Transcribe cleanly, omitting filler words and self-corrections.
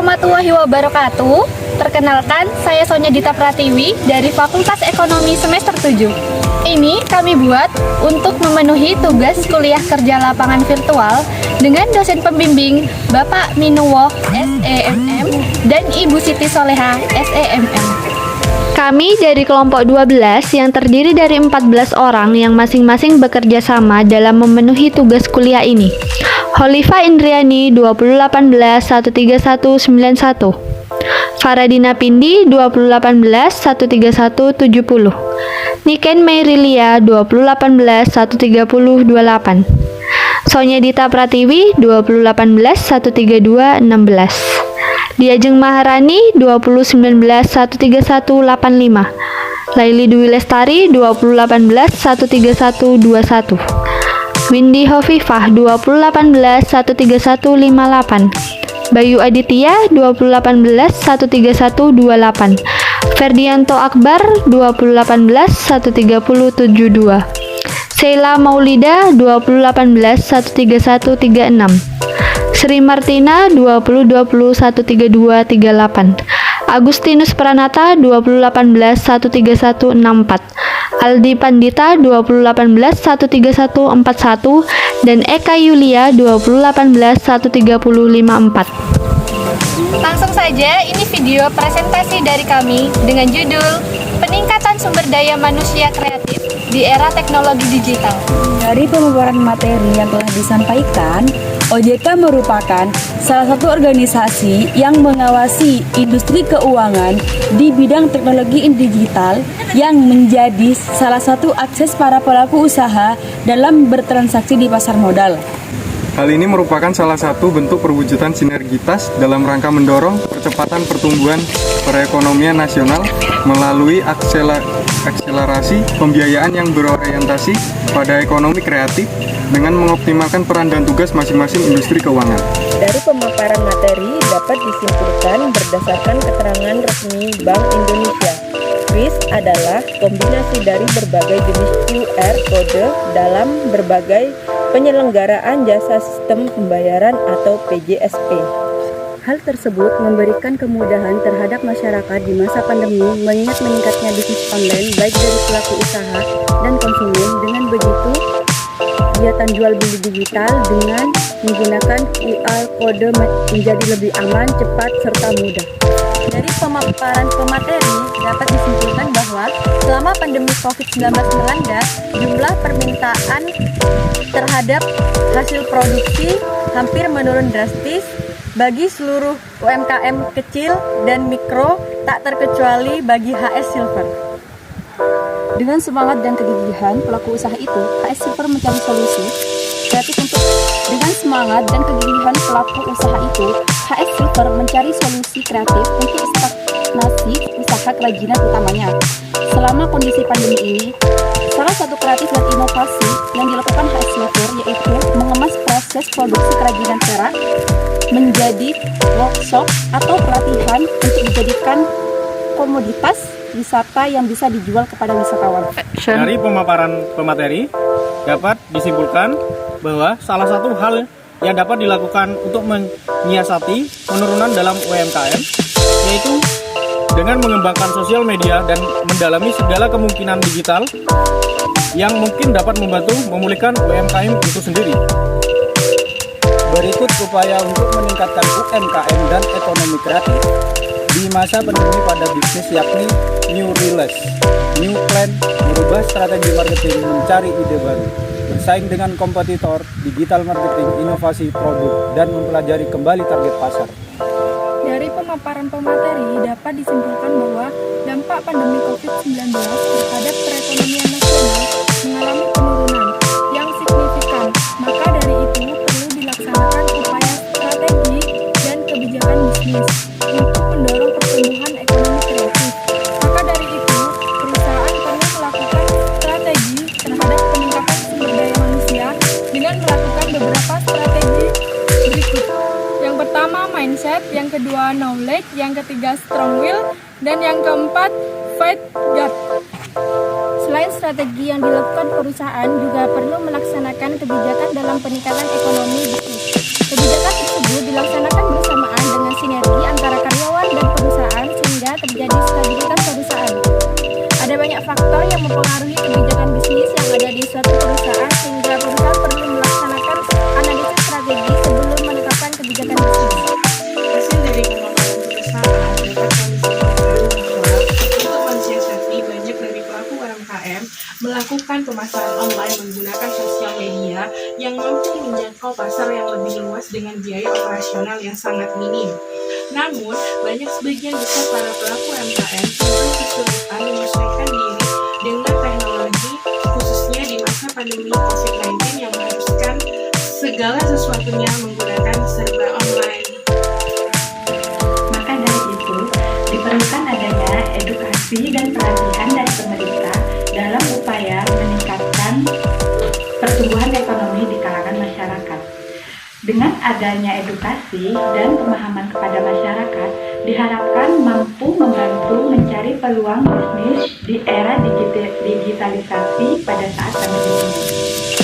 warahmatullahi wabarakatuh. Perkenalkan, saya Sonya Dita Pratiwi dari Fakultas Ekonomi semester 7. Ini kami buat untuk memenuhi tugas kuliah kerja lapangan virtual dengan dosen pembimbing Bapak Minuwoh SEMM dan Ibu Siti Soleha SEMM. Kami dari kelompok 12 yang terdiri dari 14 orang yang masing-masing bekerja sama dalam memenuhi tugas kuliah ini. Holifa Indriani 2018-13191, Faradina Pindi 2018-13170, Niken Meirilia 2018-13028, Sonya Dita Pratiwi 2018-13216, Diajeng Maharani 2019-13185, Laili Dwi Lestari 2018-13121, Windy Hovifah 2018-13158, Bayu Aditya 2018-13128, Ferdianto Akbar 2018-13072, Sheila Maulida 2018-13136, Sri Martina 2020-13238, Agustinus Pranata 2018-13164, Aldi Pandita 2018-13141, dan Eka Yulia 2018-13054. Langsung saja, ini video presentasi dari kami dengan judul Peningkatan Sumber Daya Manusia Kreatif di Era Teknologi Digital. Dari pemaparan materi yang telah disampaikan, OJK merupakan salah satu organisasi yang mengawasi industri keuangan di bidang teknologi digital yang menjadi salah satu akses para pelaku usaha dalam bertransaksi di pasar modal. Hal ini merupakan salah satu bentuk perwujudan sinergitas dalam rangka mendorong percepatan pertumbuhan perekonomian nasional melalui akselerasi pembiayaan yang berorientasi pada ekonomi kreatif dengan mengoptimalkan peran dan tugas masing-masing industri keuangan. Dari pemaparan materi dapat disimpulkan berdasarkan keterangan resmi Bank Indonesia. QRIS adalah kombinasi dari berbagai jenis QR kode dalam berbagai penyelenggaraan jasa sistem pembayaran atau PJSP. Hal tersebut memberikan kemudahan terhadap masyarakat di masa pandemi mengingat meningkatnya bisnis online baik dari pelaku usaha dan konsumen. Dengan begitu, kegiatan jual beli digital dengan menggunakan QR kode menjadi lebih aman, cepat, serta mudah. Dari pemaparan pemateri dapat disimpulkan bahwa selama pandemi COVID-19 melanda, jumlah permintaan terhadap hasil produksi hampir menurun drastis bagi seluruh UMKM kecil dan mikro, tak terkecuali bagi HS Silver. Dengan semangat dan kegigihan pelaku usaha itu, HS Silver mencari solusi kreatif dengan semangat dan kegigihan pelaku usaha itu, HS Silver mencari solusi kreatif untuk stagnasi usaha kerajinan utamanya. Selama kondisi pandemi ini, salah satu kreatif dan inovasi yang dilakukan HS Silver yaitu mengemas proses produksi kerajinan perak menjadi workshop atau pelatihan untuk dijadikan komoditas wisata yang bisa dijual kepada wisatawan. Dari pemaparan pemateri dapat disimpulkan bahwa salah satu hal yang dapat dilakukan untuk menyiasati penurunan dalam UMKM yaitu dengan mengembangkan sosial media dan mendalami segala kemungkinan digital yang mungkin dapat membantu memulihkan UMKM itu sendiri. Berikut upaya untuk meningkatkan UMKM dan ekonomi kreatif di masa pandemi pada bisnis yakni New Release, New Plan, merubah strategi marketing, mencari ide baru, bersaing dengan kompetitor, digital marketing, inovasi produk, dan mempelajari kembali target pasar. Dari pemaparan pemateri dapat disimpulkan bahwa dampak pandemi COVID-19 terhadap perekonomian nasional mengalami penurunan yang signifikan. Maka dari itu perlu dilaksanakan upaya strategi dan kebijakan bisnis untuk mendorong pertumbuhan ekonomi kreatif. Maka dari itu, perusahaan perlu melakukan strategi terhadap peningkatan sumber daya manusia dengan melakukan beberapa strategi berikut. Yang pertama mindset, yang kedua knowledge, yang ketiga strong will, dan yang keempat fight gut. Selain strategi yang dilakukan perusahaan juga perlu melaksanakan kebijakan dalam peningkatan ekonomi bisnis. Kebijakan tersebut dilaksanakan bersamaan dengan sinergi antara antara karyawan dan perusahaan sehingga terjadi stabilitas perusahaan. Ada banyak faktor yang mempengaruhi kebijakan bisnis yang ada di suatu perusahaan sehingga perusahaan perlu melaksanakan analisis strategi sebelum menetapkan kebijakan bisnis. Hasil dari pemaparan perusahaan dapat kami sampaikan bahwa untuk mensiasati banyak dari pelaku UMKM melakukan pemasaran online menggunakan sosial media yang mampu menjangkau pasar yang lebih luas dengan biaya operasional yang sangat minim. Namun, banyak sebagian besar para pelaku UMKM cenderung kesulitan menyesuaikan diri dengan teknologi, khususnya di masa pandemi COVID-19 yang mengharuskan segala sesuatunya menggunakan serba online. Maka dari itu, diperlukan adanya edukasi dan pelatihan dari pemerintah dalam upaya meningkatkan pertumbuhan ekonomi di kalangan masyarakat. Dengan adanya edukasi dan pemahaman kepada masyarakat, diharapkan mampu membantu mencari peluang bisnis di era digitalisasi pada saat pandemi ini.